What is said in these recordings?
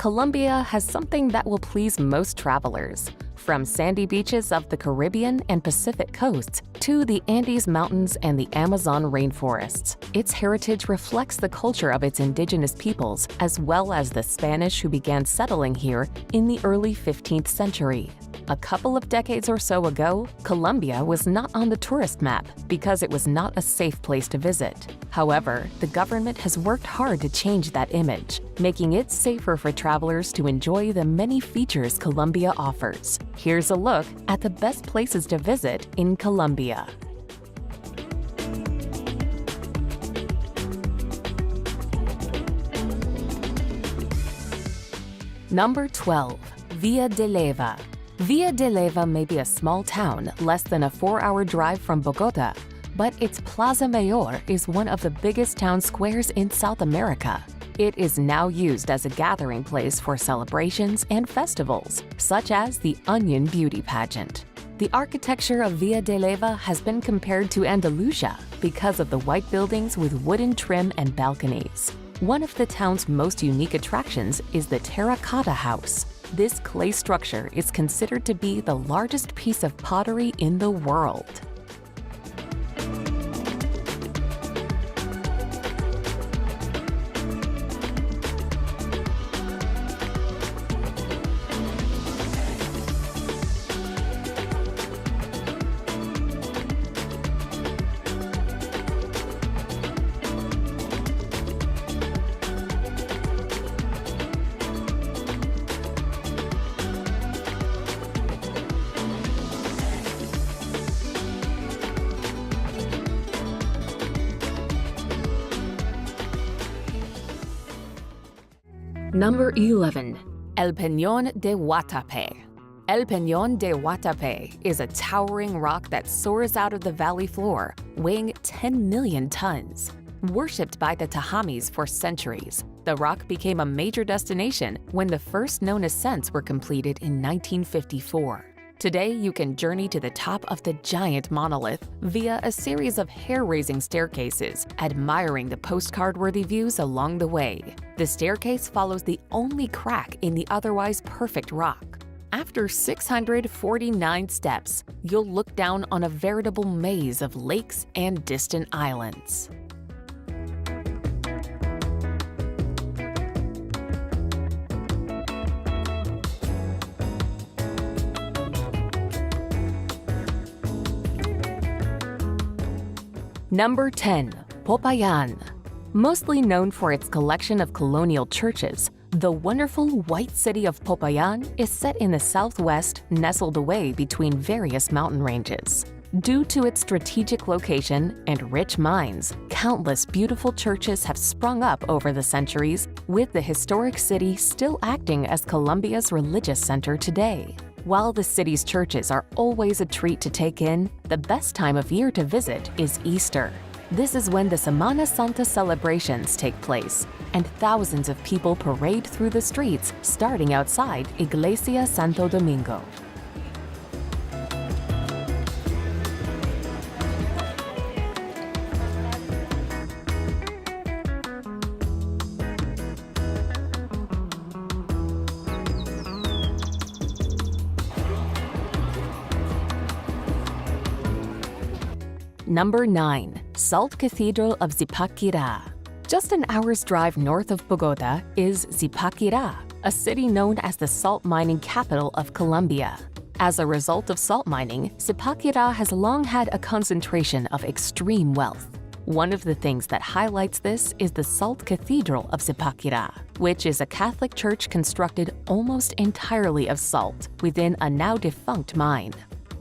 Colombia has something that will please most travelers. From sandy beaches of the Caribbean and Pacific coasts to the Andes Mountains and the Amazon rainforests, its heritage reflects the culture of its indigenous peoples as well as the Spanish who began settling here in the early 15th century. A couple of decades or so ago, Colombia was not on the tourist map because it was not a safe place to visit. However, the government has worked hard to change that image, making it safer for travelers to enjoy the many features Colombia offers. Here's a look at the best places to visit in Colombia. Number 12. Villa de Leyva. Villa de Leyva may be a small town less than a 4-hour drive from Bogotá, but its Plaza Mayor is one of the biggest town squares in South America. It is now used as a gathering place for celebrations and festivals, such as the Onion Beauty Pageant. The architecture of Villa de Leyva has been compared to Andalusia because of the white buildings with wooden trim and balconies. One of the town's most unique attractions is the Terracotta House. This clay structure is considered to be the largest piece of pottery in the world. Number 11. El Peñón de Guatapé. El Peñón de Guatapé is a towering rock that soars out of the valley floor, weighing 10 million tons. Worshipped by the Tajamis for centuries, the rock became a major destination when the first known ascents were completed in 1954. Today, you can journey to the top of the giant monolith via a series of hair-raising staircases, admiring the postcard-worthy views along the way. The staircase follows the only crack in the otherwise perfect rock. After 649 steps, you'll look down on a veritable maze of lakes and distant islands. Number 10. Popayan. Mostly known for its collection of colonial churches, the wonderful white city of Popayan is set in the southwest, nestled away between various mountain ranges. Due to its strategic location and rich mines, countless beautiful churches have sprung up over the centuries, with the historic city still acting as Colombia's religious center today. While the city's churches are always a treat to take in, the best time of year to visit is Easter. This is when the Semana Santa celebrations take place, and thousands of people parade through the streets, starting outside Iglesia Santo Domingo. Number 9. Salt Cathedral of Zipaquirá. Just an hour's drive north of Bogotá is Zipaquirá, a city known as the salt mining capital of Colombia. As a result of salt mining, Zipaquirá has long had a concentration of extreme wealth. One of the things that highlights this is the Salt Cathedral of Zipaquirá, which is a Catholic church constructed almost entirely of salt within a now-defunct mine.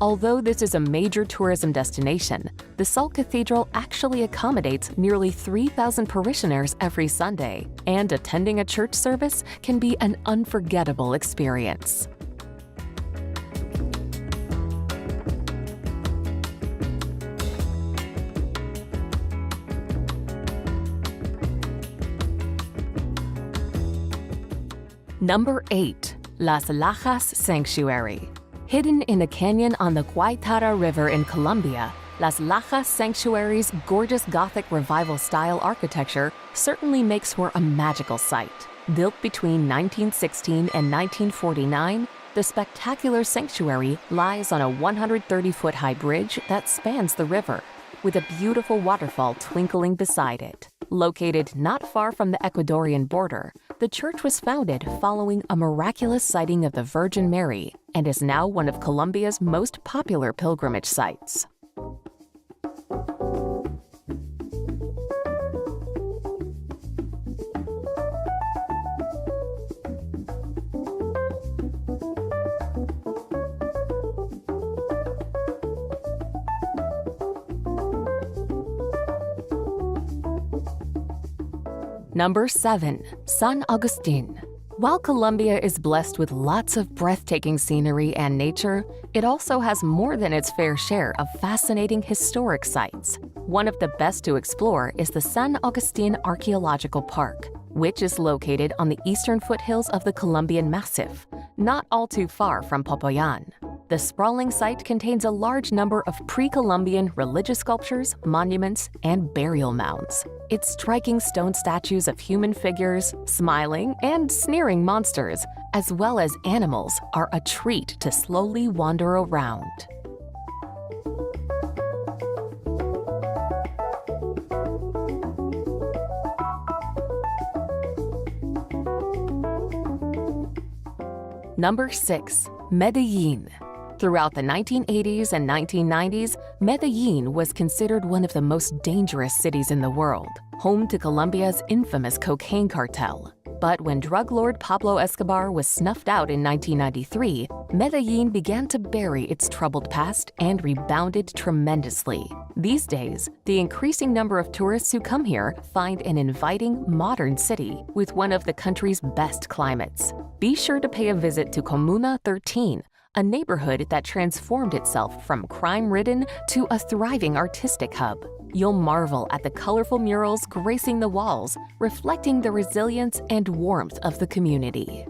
Although this is a major tourism destination, the Salt Cathedral actually accommodates nearly 3,000 parishioners every Sunday, and attending a church service can be an unforgettable experience. Number 8. Las Lajas Sanctuary. Hidden in a canyon on the Guaitara River in Colombia, Las Lajas Sanctuary's gorgeous Gothic Revival-style architecture certainly makes for a magical sight. Built between 1916 and 1949, the spectacular sanctuary lies on a 130-foot-high bridge that spans the river, with a beautiful waterfall twinkling beside it. Located not far from the Ecuadorian border, the church was founded following a miraculous sighting of the Virgin Mary and is now one of Colombia's most popular pilgrimage sites. Number 7. San Agustin. While Colombia is blessed with lots of breathtaking scenery and nature, it also has more than its fair share of fascinating historic sites. One of the best to explore is the San Agustin Archaeological Park, which is located on the eastern foothills of the Colombian Massif, not all too far from Popoyan. The sprawling site contains a large number of pre-Columbian religious sculptures, monuments, and burial mounds. Its striking stone statues of human figures, smiling and sneering monsters, as well as animals, are a treat to slowly wander around. Number 6. Medellín. Throughout the 1980s and 1990s, Medellín was considered one of the most dangerous cities in the world, home to Colombia's infamous cocaine cartel. But when drug lord Pablo Escobar was snuffed out in 1993, Medellín began to bury its troubled past and rebounded tremendously. These days, the increasing number of tourists who come here find an inviting, modern city with one of the country's best climates. Be sure to pay a visit to Comuna 13, a neighborhood that transformed itself from crime-ridden to a thriving artistic hub. You'll marvel at the colorful murals gracing the walls, reflecting the resilience and warmth of the community.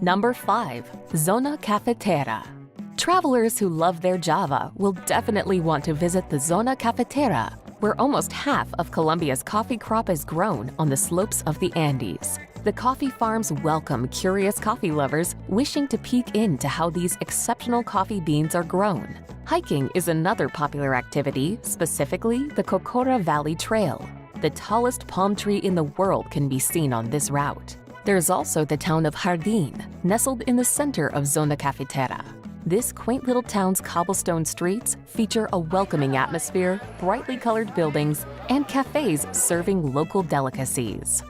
Number 5. Zona Cafetera. Travelers who love their Java will definitely want to visit the Zona Cafetera, where almost half of Colombia's coffee crop is grown on the slopes of the Andes. The coffee farms welcome curious coffee lovers wishing to peek into how these exceptional coffee beans are grown. Hiking is another popular activity, specifically the Cocora Valley Trail. The tallest palm tree in the world can be seen on this route. There's also the town of Jardín, nestled in the center of Zona Cafetera. This quaint little town's cobblestone streets feature a welcoming atmosphere, brightly colored buildings, and cafes serving local delicacies.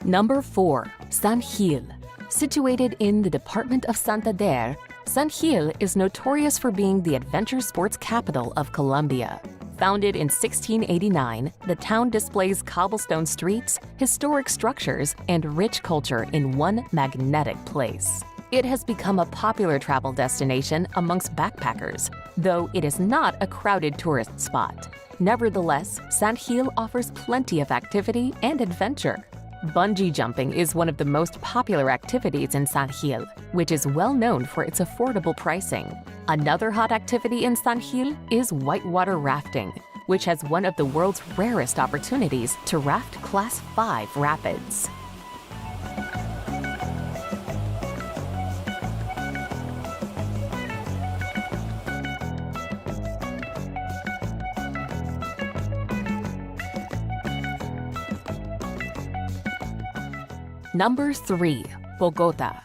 Number 4. San Gil. Situated in the department of Santander, San Gil is notorious for being the adventure sports capital of Colombia. Founded in 1689, the town displays cobblestone streets, historic structures, and rich culture in one magnetic place. It has become a popular travel destination amongst backpackers, though it is not a crowded tourist spot. Nevertheless, Sant Gil offers plenty of activity and adventure. Bungee jumping is one of the most popular activities in Sant Gil, which is well known for its affordable pricing. Another hot activity in Sant Gil is whitewater rafting, which has one of the world's rarest opportunities to raft Class 5 rapids. Number 3. Bogotá.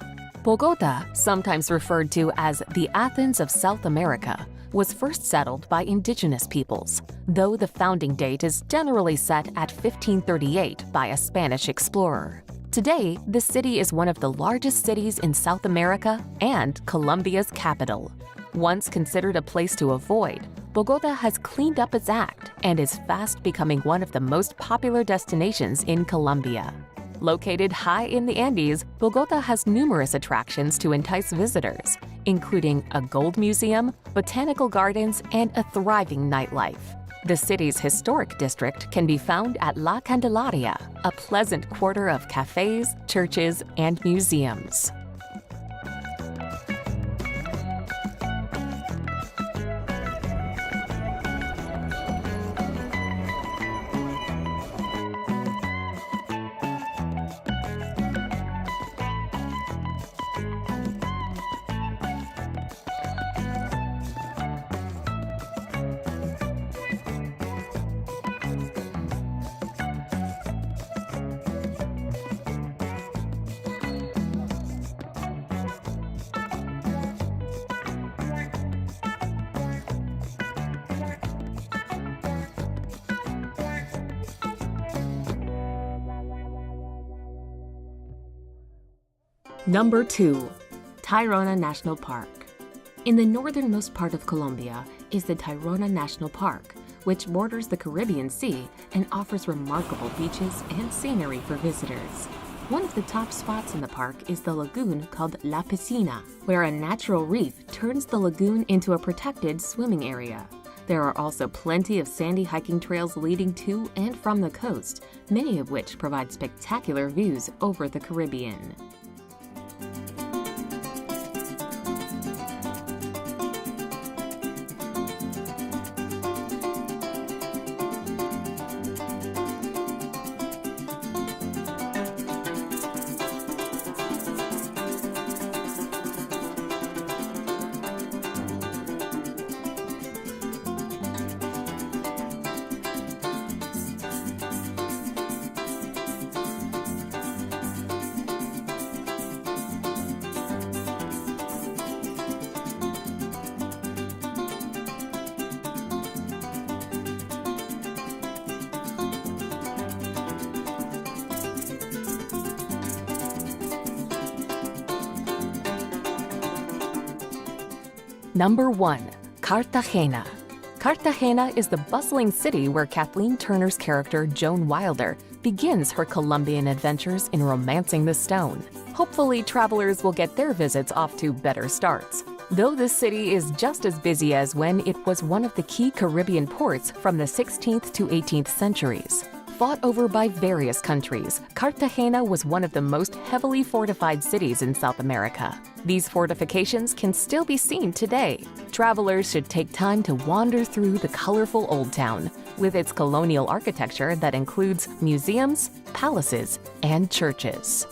Bogotá, sometimes referred to as the Athens of South America, was first settled by indigenous peoples, though the founding date is generally set at 1538 by a Spanish explorer. Today, the city is one of the largest cities in South America and Colombia's capital. Once considered a place to avoid, Bogotá has cleaned up its act and is fast becoming one of the most popular destinations in Colombia. Located high in the Andes, Bogotá has numerous attractions to entice visitors, including a gold museum, botanical gardens, and a thriving nightlife. The city's historic district can be found at La Candelaria, a pleasant quarter of cafes, churches, and museums. Number 2. Tayrona National Park. In the northernmost part of Colombia is the Tayrona National Park, which borders the Caribbean Sea and offers remarkable beaches and scenery for visitors. One of the top spots in the park is the lagoon called La Piscina, where a natural reef turns the lagoon into a protected swimming area. There are also plenty of sandy hiking trails leading to and from the coast, many of which provide spectacular views over the Caribbean. Number 1. Cartagena. Cartagena is the bustling city where Kathleen Turner's character Joan Wilder begins her Colombian adventures in romancing the stone. Hopefully, travelers will get their visits off to better starts. Though this city is just as busy as when it was one of the key Caribbean ports from the 16th to 18th centuries. Fought over by various countries, Cartagena was one of the most heavily fortified cities in South America. These fortifications can still be seen today. Travelers should take time to wander through the colorful Old Town, with its colonial architecture that includes museums, palaces, and churches.